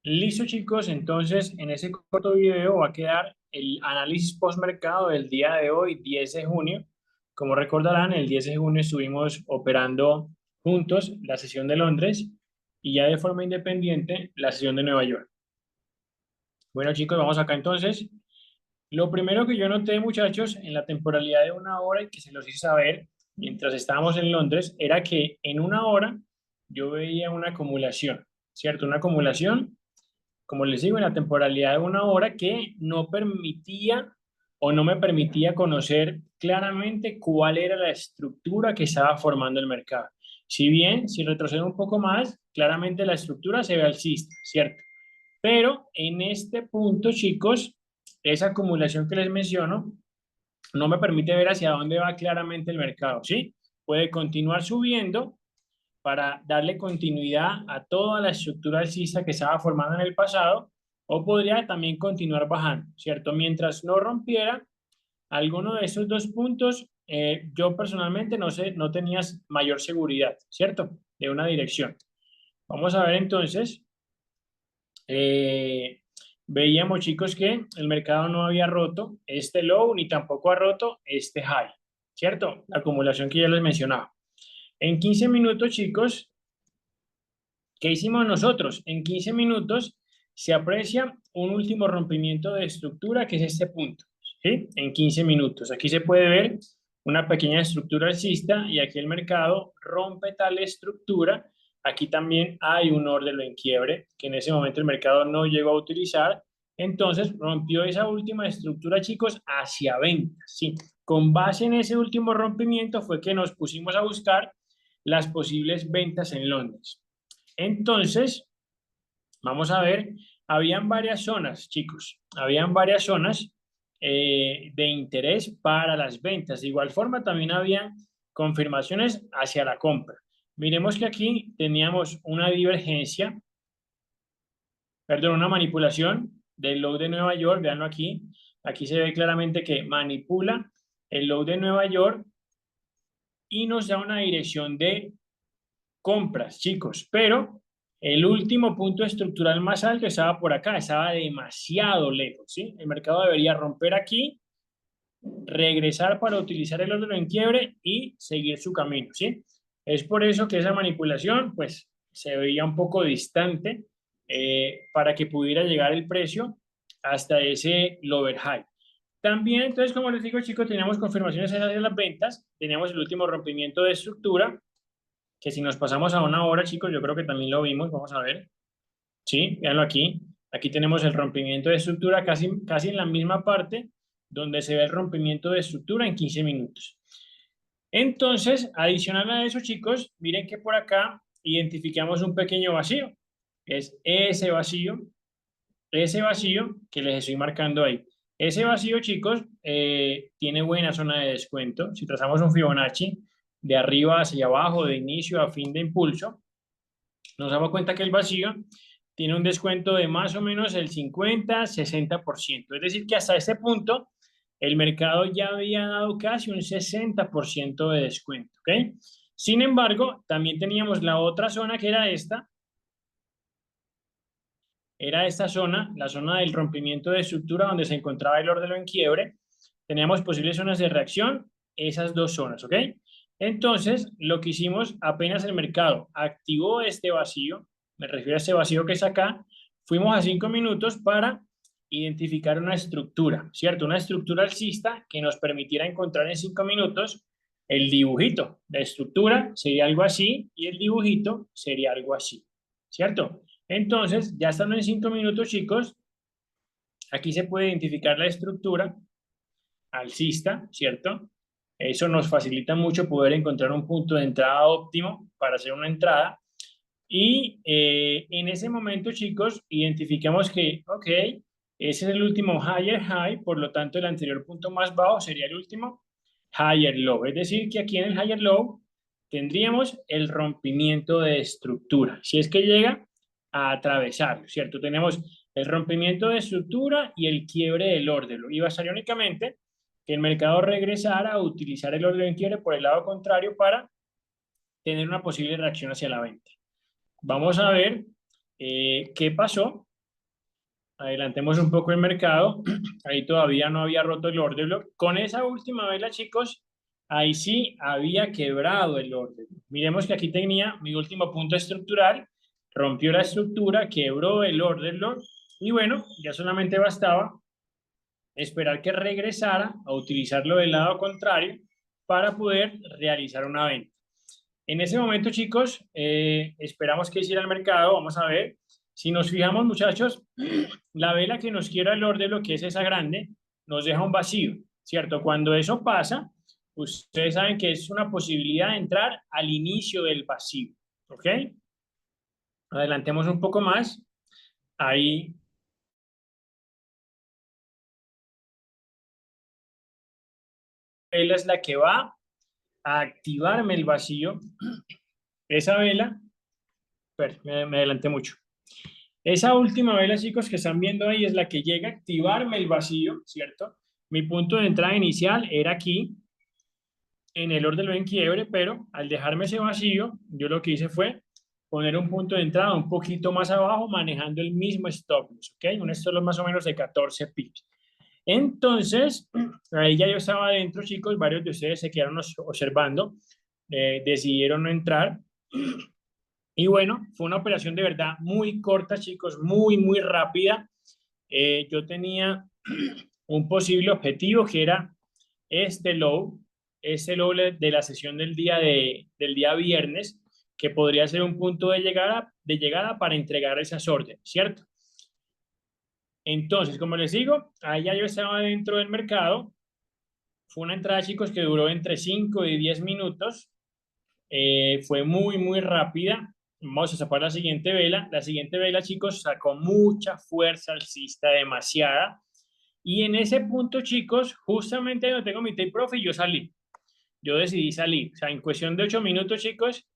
Listo, chicos, entonces en ese corto video va a quedar el análisis postmercado del día de hoy, 10 de junio. Como recordarán, el 10 de junio estuvimos operando juntos la sesión de Londres y ya de forma independiente la sesión de Nueva York. Bueno, chicos, vamos acá entonces. Lo primero que yo noté, muchachos, en la temporalidad de una hora y que se los hice saber mientras estábamos en Londres, era que en una hora yo veía una acumulación, ¿cierto? Una acumulación, como les digo, en la temporalidad de una hora que no permitía o no me permitía conocer claramente cuál era la estructura que estaba formando el mercado. Si bien, si retrocedo un poco más, claramente la estructura se ve alcista, ¿cierto? Pero en este punto, chicos, esa acumulación que les menciono no me permite ver hacia dónde va claramente el mercado, ¿sí? Puede continuar subiendo para darle continuidad a toda la estructura alcista que estaba formando en el pasado, o podría también continuar bajando, ¿cierto? Mientras no rompiera alguno de esos dos puntos, yo personalmente no sé, no tenía mayor seguridad, ¿cierto? De una dirección. Vamos a ver entonces. eh, Veíamos, chicos, que el mercado no había roto este low ni tampoco ha roto este high, ¿cierto? La acumulación que ya les mencionaba. En 15 minutos, chicos, ¿qué hicimos nosotros? En 15 minutos se aprecia un último rompimiento de estructura, que es este punto, ¿sí? En 15 minutos. Aquí se puede ver una pequeña estructura alcista y aquí el mercado rompe tal estructura. Aquí también hay un orden en quiebre que en ese momento el mercado no llegó a utilizar. Entonces rompió esa última estructura, chicos, hacia ventas, ¿sí? Con base en ese último rompimiento fue que nos pusimos a buscar las posibles ventas en Londres. Entonces, vamos a ver, habían varias zonas, chicos, habían varias zonas de interés para las ventas. De igual forma, también había confirmaciones hacia la compra. Miremos que aquí teníamos una divergencia, perdón, una manipulación del low de Nueva York, veanlo aquí. Aquí se ve claramente que manipula el low de Nueva York y nos da una dirección de compras, chicos, pero el último punto estructural más alto estaba por acá, estaba demasiado lejos, ¿sí? El mercado debería romper aquí, regresar para utilizar el orden en quiebre y seguir su camino, ¿sí? Es por eso que esa manipulación, pues, se veía un poco distante para que pudiera llegar el precio hasta ese lower high. También, entonces, como les digo, chicos, teníamos confirmaciones de las ventas, teníamos el último rompimiento de estructura, que si nos pasamos a una hora, chicos, yo creo que también lo vimos, vamos a ver, ¿sí? Véanlo aquí. Aquí tenemos el rompimiento de estructura casi en la misma parte donde se ve el rompimiento de estructura en 15 minutos. Entonces, adicional a eso, chicos, miren que por acá identificamos un pequeño vacío, que es ese vacío que les estoy marcando ahí. Ese vacío, chicos, tiene buena zona de descuento. Si trazamos un Fibonacci de arriba hacia abajo, de inicio a fin de impulso, nos damos cuenta que el vacío tiene un descuento de más o menos el 50-60%. Es decir, que hasta ese punto el mercado ya había dado casi un 60% de descuento. ¿Ok? Sin embargo, también teníamos la otra zona que era esta zona, la zona del rompimiento de estructura donde se encontraba el orden en quiebre. Teníamos posibles zonas de reacción, esas dos zonas, ¿ok? Entonces, lo que hicimos apenas el mercado activó este vacío, me refiero a este vacío que es acá, fuimos a 5 minutos para identificar una estructura, ¿cierto? Una estructura alcista que nos permitiera encontrar en 5 minutos el dibujito. La estructura sería algo así y el dibujito sería algo así, ¿cierto? Entonces, ya estando en 5 minutos, chicos, aquí se puede identificar la estructura alcista, ¿cierto? Eso nos facilita mucho poder encontrar un punto de entrada óptimo para hacer una entrada. Y en ese momento, chicos, identificamos que, ok, ese es el último higher high, por lo tanto el anterior punto más bajo sería el último higher low. Es decir, que aquí en el higher low tendríamos el rompimiento de estructura. Si es que llega a atravesarlo, ¿cierto? Tenemos el rompimiento de estructura y el quiebre del orden. Y bastaría únicamente que el mercado regresara a utilizar el orden en quiebre por el lado contrario para tener una posible reacción hacia la venta. Vamos a ver qué pasó. Adelantemos un poco el mercado. Ahí todavía no había roto el order block. Con esa última vela, chicos, ahí sí había quebrado el order block. Miremos que aquí tenía mi último punto estructural. Rompió la estructura, quebró el order block. Y bueno, ya solamente bastaba esperar que regresara a utilizarlo del lado contrario para poder realizar una venta. En ese momento, chicos, esperamos que hiciera el mercado. Vamos a ver. Si nos fijamos, muchachos, la vela que nos quiera el orden, lo que es esa grande, nos deja un vacío, ¿cierto? Cuando eso pasa, ustedes saben que es una posibilidad de entrar al inicio del vacío, ¿ok? Adelantemos un poco más. Ahí vela es la que va a activarme el vacío. Esa vela, me adelanté mucho. Esa última vela, chicos, que están viendo ahí es la que llega a activarme el vacío, ¿cierto? Mi punto de entrada inicial era aquí, en el orden en quiebre, pero al dejarme ese vacío, yo lo que hice fue poner un punto de entrada un poquito más abajo, manejando el mismo stop loss, ¿ok? Un stop loss más o menos de 14 pips. Entonces, ahí ya yo estaba adentro, chicos, varios de ustedes se quedaron observando, decidieron no entrar. Y bueno, fue una operación de verdad muy corta, chicos, muy, muy rápida. Yo tenía un posible objetivo que era este low, este low de la sesión del día viernes, que podría ser un punto de llegada para entregar esas órdenes, ¿cierto? Entonces, como les digo, ahí ya yo estaba dentro del mercado. Fue una entrada, chicos, que duró entre 5 y 10 minutos. Fue muy, muy rápida. Vamos a sacar la siguiente vela. La siguiente vela, chicos, sacó mucha fuerza alcista, demasiada. Y en ese punto, chicos, justamente donde tengo mi take profit, yo salí. Yo decidí salir. O sea, en cuestión de 8 minutos, chicos,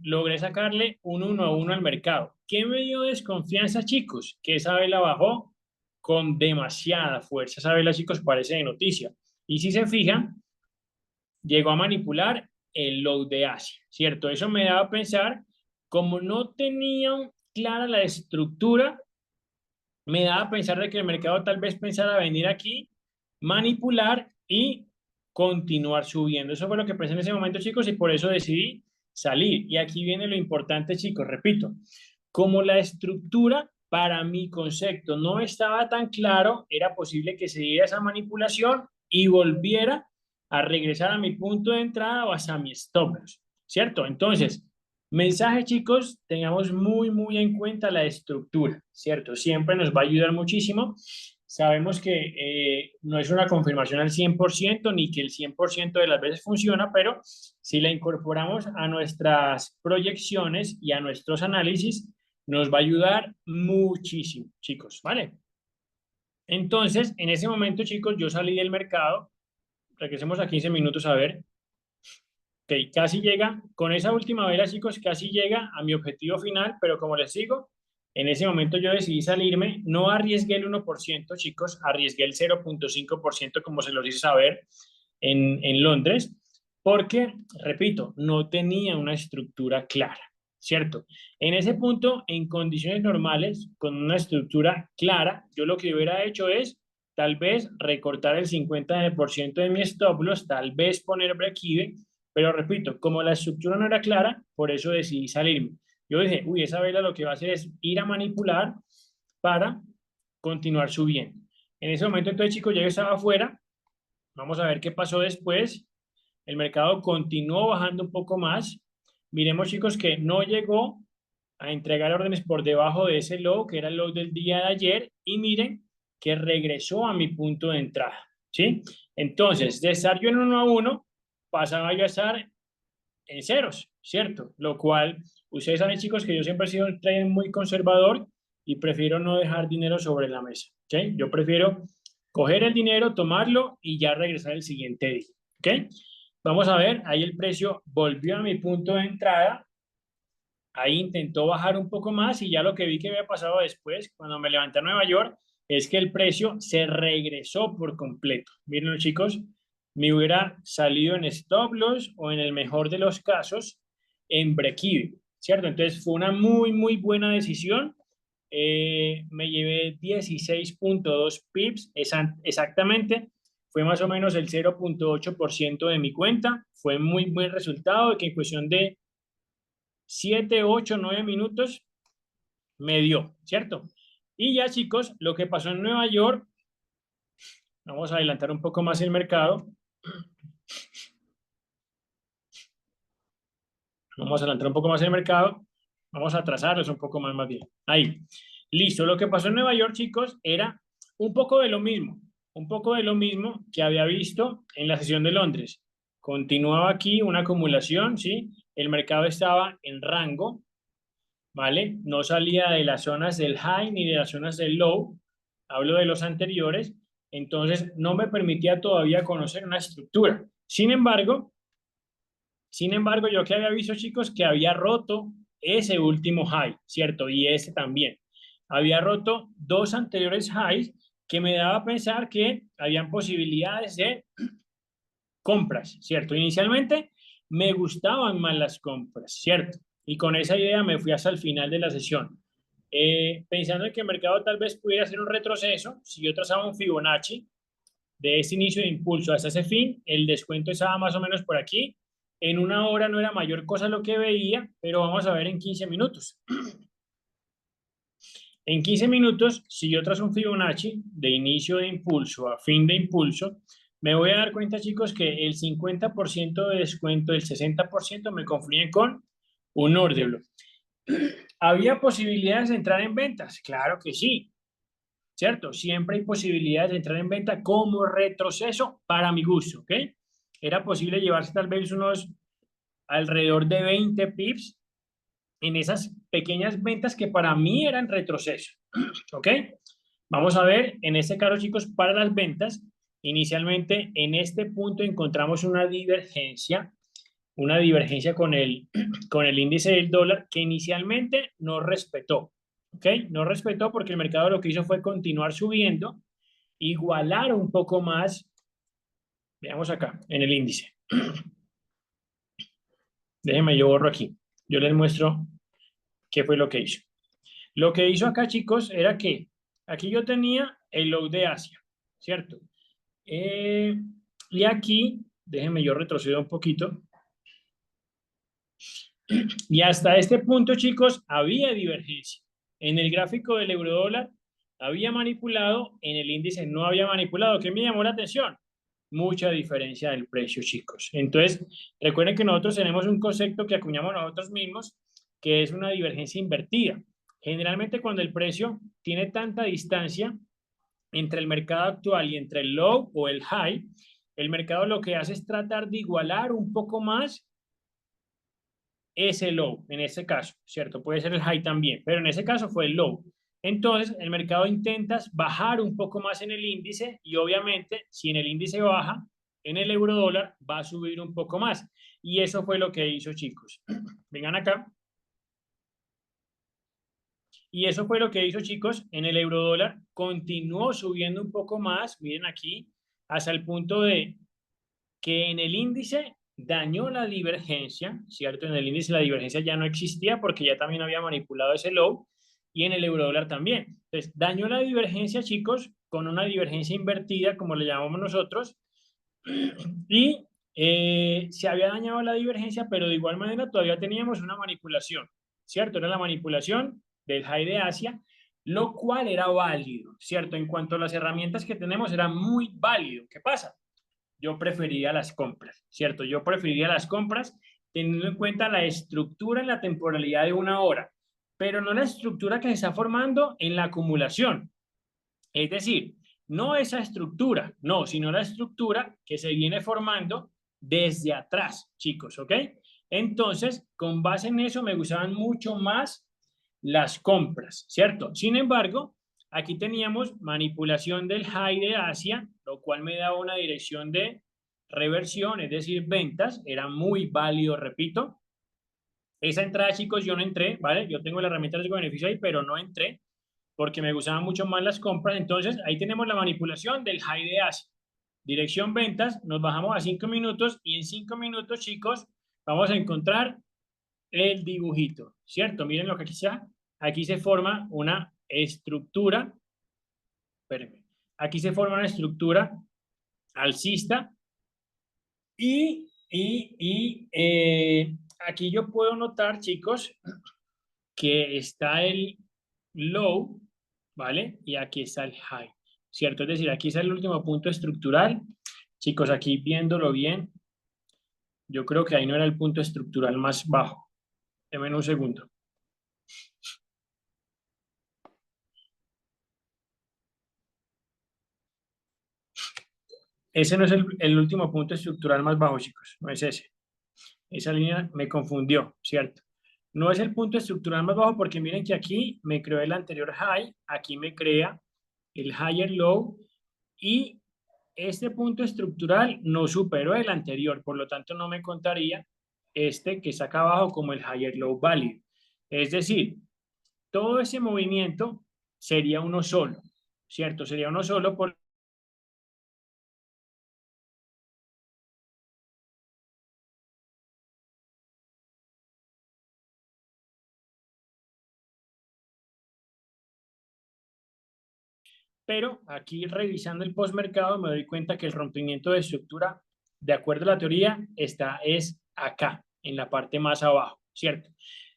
logré sacarle un 1-1 al mercado. ¿Qué me dio desconfianza, chicos? Que esa vela bajó con demasiada fuerza. Esa vela, chicos, parece de noticia. Y si se fijan, llegó a manipular el low de Asia, ¿cierto? Eso me daba a pensar, como no tenían clara la estructura, me daba a pensar de que el mercado tal vez pensara venir aquí, manipular y continuar subiendo. Eso fue lo que pensé en ese momento, chicos, y por eso decidí salir. Y aquí viene lo importante, chicos, repito, como la estructura para mi concepto no estaba tan claro, era posible que se diera esa manipulación y volviera a regresar a mi punto de entrada o hasta mi stop loss, ¿cierto? Entonces, mensaje, chicos, tengamos muy, muy en cuenta la estructura, ¿cierto? Siempre nos va a ayudar muchísimo. Sabemos que no es una confirmación al 100% ni que el 100% de las veces funciona, pero si la incorporamos a nuestras proyecciones y a nuestros análisis, nos va a ayudar muchísimo, chicos, ¿vale? Entonces, en ese momento, chicos, yo salí del mercado. Regresemos a 15 minutos a ver. Ok, casi llega, con esa última vela, chicos, casi llega a mi objetivo final, pero como les digo, en ese momento yo decidí salirme, no arriesgué el 1%, chicos, arriesgué el 0,5%, como se los hice saber en Londres, porque, repito, no tenía una estructura clara, ¿cierto? En ese punto, en condiciones normales, con una estructura clara, yo lo que hubiera hecho es tal vez recortar el 50% de mi stop loss, tal vez poner break-even, pero repito, como la estructura no era clara, por eso decidí salirme. Yo dije, uy, esa vela lo que va a hacer es ir a manipular para continuar subiendo. En ese momento, entonces, chicos, ya yo estaba afuera. Vamos a ver qué pasó después. El mercado continuó bajando un poco más. Miremos, chicos, que no llegó a entregar órdenes por debajo de ese low, que era el low del día de ayer. Y miren que regresó a mi punto de entrada, ¿sí? Entonces, de estar yo en 1-1, pasaba yo a estar en ceros, ¿cierto? Lo cual, ustedes saben, chicos, que yo siempre he sido un trader muy conservador y prefiero no dejar dinero sobre la mesa, ¿ok? Yo prefiero coger el dinero, tomarlo y ya regresar el siguiente día, ¿ok? Vamos a ver, ahí el precio volvió a mi punto de entrada, ahí intentó bajar un poco más y ya lo que vi que había pasado después, cuando me levanté a Nueva York, es que el precio se regresó por completo. Miren, chicos, me hubiera salido en stop loss o en el mejor de los casos en break-even, ¿cierto? Entonces fue una muy, muy buena decisión me llevé 16.2 pips, exactamente, fue más o menos el 0.8% de mi cuenta, fue muy buen resultado que en cuestión de 7, 8, 9 minutos me dio, ¿cierto? Y ya chicos, lo que pasó en Nueva York, vamos a adelantar un poco más el mercado, vamos a adelantar un poco más el mercado, vamos a atrasarlos un poco más bien. Ahí, listo, lo que pasó en Nueva York chicos era un poco de lo mismo, un poco de lo mismo que había visto en la sesión de Londres. Continuaba aquí una acumulación, ¿sí? El mercado estaba en rango, ¿vale? No salía de las zonas del high ni de las zonas del low, hablo de los anteriores, entonces no me permitía todavía conocer una estructura. Sin embargo, yo que había visto, chicos, que había roto ese último high, ¿cierto? Y ese también. Había roto dos anteriores highs que me daba a pensar que habían posibilidades de compras, ¿cierto? Inicialmente me gustaban más las compras, ¿cierto? Y con esa idea me fui hasta el final de la sesión. Pensando en que el mercado tal vez pudiera hacer un retroceso, si yo trazaba un Fibonacci de este inicio de impulso hasta ese fin, el descuento estaba más o menos por aquí. En una hora no era mayor cosa lo que veía, pero vamos a ver en 15 minutos. En 15 minutos, si yo trazo un Fibonacci de inicio de impulso a fin de impulso, me voy a dar cuenta, chicos, que el 50% de descuento, el 60% me confluyen con un order block. ¿Había posibilidades de entrar en ventas? Claro que sí, ¿cierto? Siempre hay posibilidades de entrar en venta como retroceso para mi gusto, ¿ok? Era posible llevarse tal vez unos alrededor de 20 pips en esas pequeñas ventas que para mí eran retroceso, ¿ok? Vamos a ver, en este caso, chicos, para las ventas, inicialmente en este punto encontramos una divergencia con el índice del dólar que inicialmente no respetó, ¿ok? No respetó porque el mercado lo que hizo fue continuar subiendo, igualar un poco más, veamos acá, en el índice. Déjenme, yo borro aquí. Yo les muestro qué fue lo que hizo. Lo que hizo acá, chicos, era que aquí yo tenía el low de Asia, ¿cierto? Y aquí, déjenme yo retrocedo un poquito. Y hasta este punto, chicos, había divergencia. En el gráfico del eurodólar había manipulado, en el índice no había manipulado. ¿Qué me llamó la atención? Mucha diferencia del precio, chicos. Entonces, recuerden que nosotros tenemos un concepto que acuñamos nosotros mismos, que es una divergencia invertida. Generalmente cuando el precio tiene tanta distancia entre el mercado actual y entre el low o el high, el mercado lo que hace es tratar de igualar un poco más ese low, en este caso, ¿cierto? Puede ser el high también, pero en ese caso fue el low. Entonces, el mercado intenta bajar un poco más en el índice y obviamente, si en el índice baja, en el euro dólar va a subir un poco más. Y eso fue lo que hizo, chicos. Vengan acá. Y eso fue lo que hizo, chicos, en el euro dólar. Continuó subiendo un poco más, miren aquí, hasta el punto de que en el índice dañó la divergencia, ¿cierto? En el índice la divergencia ya no existía porque ya también había manipulado ese low y en el eurodólar también. Entonces, dañó la divergencia, chicos, con una divergencia invertida, como le llamamos nosotros, y se había dañado la divergencia, pero de igual manera todavía teníamos una manipulación, ¿cierto? Era la manipulación del high de Asia, lo cual era válido, ¿cierto? En cuanto a las herramientas que tenemos, era muy válido. ¿Qué pasa? Yo preferiría las compras, ¿cierto? Yo preferiría las compras teniendo en cuenta la estructura en la temporalidad de una hora, pero no la estructura que se está formando en la acumulación. Es decir, no esa estructura, no, sino la estructura que se viene formando desde atrás, chicos, ¿ok? Entonces, con base en eso me gustaban mucho más las compras, ¿cierto? Sin embargo, aquí teníamos manipulación del high de Asia, lo cual me daba una dirección de reversión, es decir, ventas, era muy válido, repito. Esa entrada, chicos, yo no entré, ¿vale? Yo tengo la herramienta de riesgo-beneficio ahí, pero no entré porque me gustaban mucho más las compras. Entonces, ahí tenemos la manipulación del high de Asia. Dirección ventas, nos bajamos a 5 minutos y en 5 minutos, chicos, vamos a encontrar el dibujito, ¿cierto? Miren lo que aquí está. aquí se forma una estructura, espérenme, aquí se forma una estructura alcista aquí yo puedo notar, chicos, que está el low, ¿vale? Y aquí está el high, ¿cierto? Es decir, aquí está el último punto estructural. Chicos, aquí viéndolo bien, yo creo que ahí no era el punto estructural más bajo. Denme un segundo. Ese no es el último punto estructural más bajo, chicos. No es ese. Esa línea me confundió, ¿cierto? No es el punto estructural más bajo porque miren que aquí me creó el anterior high, aquí me crea el higher low y este punto estructural no superó el anterior, por lo tanto no me contaría este que está acá abajo como el higher low value. Es decir, todo ese movimiento sería uno solo, ¿cierto? Sería uno solo por pero aquí revisando el postmercado me doy cuenta que el rompimiento de estructura, de acuerdo a la teoría, es acá, en la parte más abajo, ¿cierto?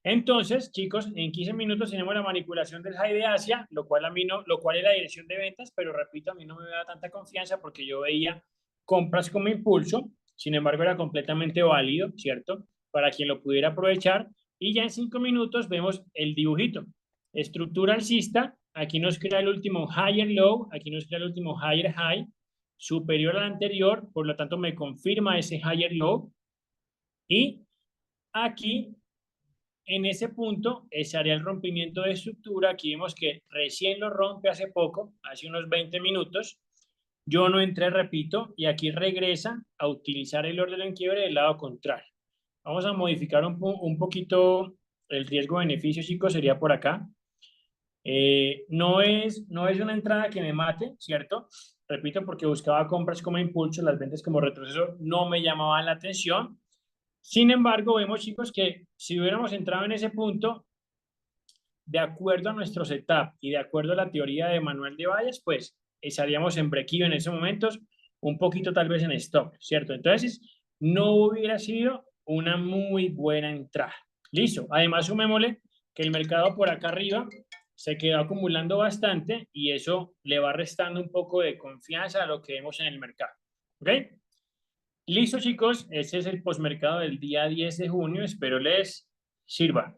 Entonces, chicos, en 15 minutos tenemos la manipulación del high de Asia, lo cual es la dirección de ventas, pero repito, a mí no me da tanta confianza porque yo veía compras como impulso, sin embargo era completamente válido, ¿cierto? Para quien lo pudiera aprovechar, y ya en 5 minutos vemos el dibujito. Estructura alcista, aquí nos crea el último higher low, aquí nos crea el último higher high, superior al anterior, por lo tanto me confirma ese higher low. Y aquí, en ese punto, ese haría el rompimiento de estructura. Aquí vemos que recién lo rompe hace poco, hace unos 20 minutos. Yo no entré, repito, y aquí regresa a utilizar el orden en quiebre del lado contrario. Vamos a modificar un poquito el riesgo-beneficio, chicos, sería por acá. No es una entrada que me mate, ¿cierto? Repito, porque buscaba compras como impulso, las ventas como retroceso no me llamaban la atención. Sin embargo, vemos, chicos, que si hubiéramos entrado en ese punto, de acuerdo a nuestro setup y de acuerdo a la teoría de Manuel de Valles, pues estaríamos en break-even en esos momentos, un poquito tal vez en stop, ¿cierto? Entonces, no hubiera sido una muy buena entrada. Listo. Además, sumémosle que el mercado por acá arriba se quedó acumulando bastante y eso le va restando un poco de confianza a lo que vemos en el mercado. ¿Ok? Listo, chicos. Este es el postmercado del día 10 de junio. Espero les sirva.